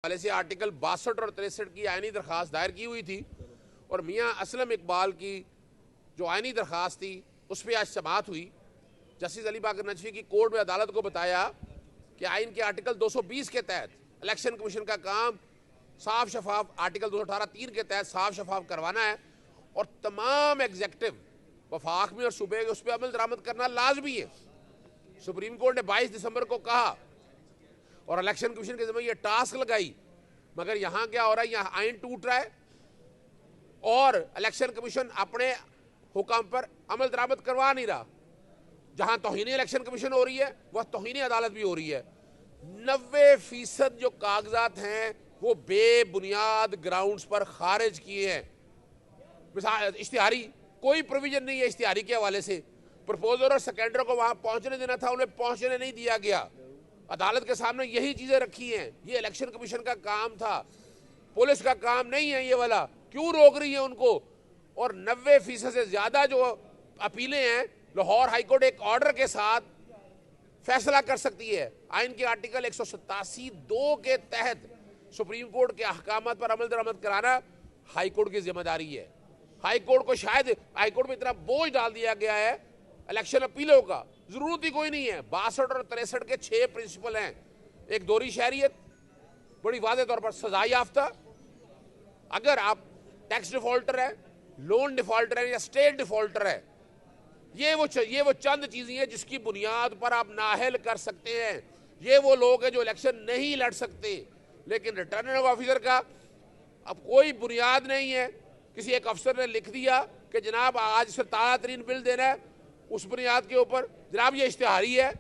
हवाले से आर्टिकल 62 और 63 की आईनी दरख्वास्त दायर की हुई थी और मियाँ असलम इकबाल की जो आईनी दरख्वास्त थी उस पर आज समाअत हुई। जस्टिस अली बाकर नजफी की कोर्ट में अदालत को बताया कि आइन के आर्टिकल 220 के तहत इलेक्शन कमीशन का काम साफ शफाफ, आर्टिकल 218(3) के तहत साफ शफाफ करवाना है और तमाम एग्जेक्टिव वफाक में और सूबे में उस पर अमल दरामद करना लाजमी है। सुप्रीम कोर्ट ने 22 दिसंबर को कहा और इलेक्शन कमीशन के ज़रिए ये टास्क लगाई, मगर यहाँ क्या हो रहा है, यहाँ आइन टूट रहा है और इलेक्शन कमीशन अपने हुक्म पर अमल दरामद करवा नहीं रहा। जहाँ तौहीन इलेक्शन कमीशन हो रही है वह तौहीन अदालत भी हो रही है। 90% जो कागजात हैं वो बेबुनियाद ग्राउंड्स पर खारिज किए हैं। मिसाल इश्तिहारी कोई प्रोविजन नहीं है इश्तिहारी के हवाले से। प्रपोजर और सेकेंडर को वहां पहुंचने देना था, उन्हें पहुंचने नहीं दिया गया। अदालत के सामने यही चीजें रखी हैं। ये इलेक्शन कमीशन का काम था, पुलिस का काम नहीं है ये वाला। क्यों रोक रही है उनको? और 90% से ज्यादा जो अपीलें हैं, लाहौर हाईकोर्ट एक ऑर्डर के साथ फैसला कर सकती है। आइन के आर्टिकल 187(2) के तहत सुप्रीम कोर्ट के अहकामात पर अमल दरामद कराना हाईकोर्ट की जिम्मेदारी है। हाईकोर्ट को शायद हाईकोर्ट में इतना बोझ डाल दिया गया है इलेक्शन अपीलों का, जरूरत ही कोई नहीं है। 62 और 63 के 6 प्रिंसिपल हैं। एक दोहरी शहरियत, बड़ी वाज़ेह तौर पर सजा याफ्ता, अगर आप टैक्स डिफॉल्टर है, लोन डिफॉल्टर है या स्टेट डिफॉल्टर है, ये वो चंद चीजें हैं जिसकी बुनियाद पर आप नाअहल कर सकते हैं। ये वो लोग हैं जो इलेक्शन नहीं लड़ सकते। लेकिन रिटर्निंग ऑफिसर का अब कोई बुनियाद नहीं है। किसी एक अफसर ने लिख दिया कि जनाब आज से ताज़ा तरीन बिल देना है, उस बुनियाद के ऊपर जनाब ये इश्तिहारी है।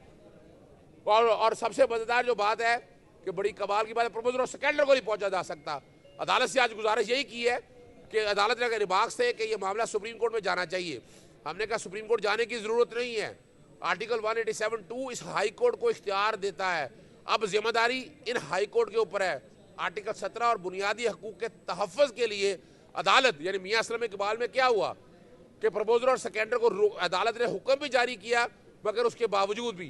और सबसे मजेदार जो बात है कि बड़ी कमाल की बात है, प्रपोजल और सेकेंडर को नहीं पहुंचा जा सकता। अदालत से आज गुजारिश यही की है कि अदालत ने रिमार्क्स थे कि ये मामला सुप्रीम कोर्ट में जाना चाहिए। हमने कहा सुप्रीम कोर्ट जाने की जरूरत नहीं है। आर्टिकल 187(2) इस हाई कोर्ट को इख्तियार देता है। अब जिम्मेदारी इन हाई कोर्ट के ऊपर है। आर्टिकल 17 और बुनियादी हकूक के तहफ़्फ़ुज़ के लिए अदालत यानी मियाँ असलम इकबाल में क्या हुआ कि प्रपोजल और सेकेंडर को अदालत ने हुक्म भी जारी किया, मगर उसके बावजूद भी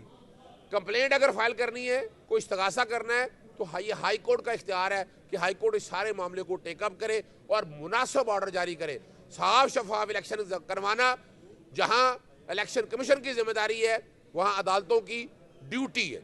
कंप्लेंट अगर फाइल करनी है, कोई इस्तगासा करना है, तो हाई कोर्ट का इख्तियार है कि हाई कोर्ट इस सारे मामले को टेकअप करे और मुनासिब ऑर्डर जारी करे। साफ शफाफ इलेक्शन करवाना जहां इलेक्शन कमीशन की जिम्मेदारी है, वहां अदालतों की ड्यूटी है।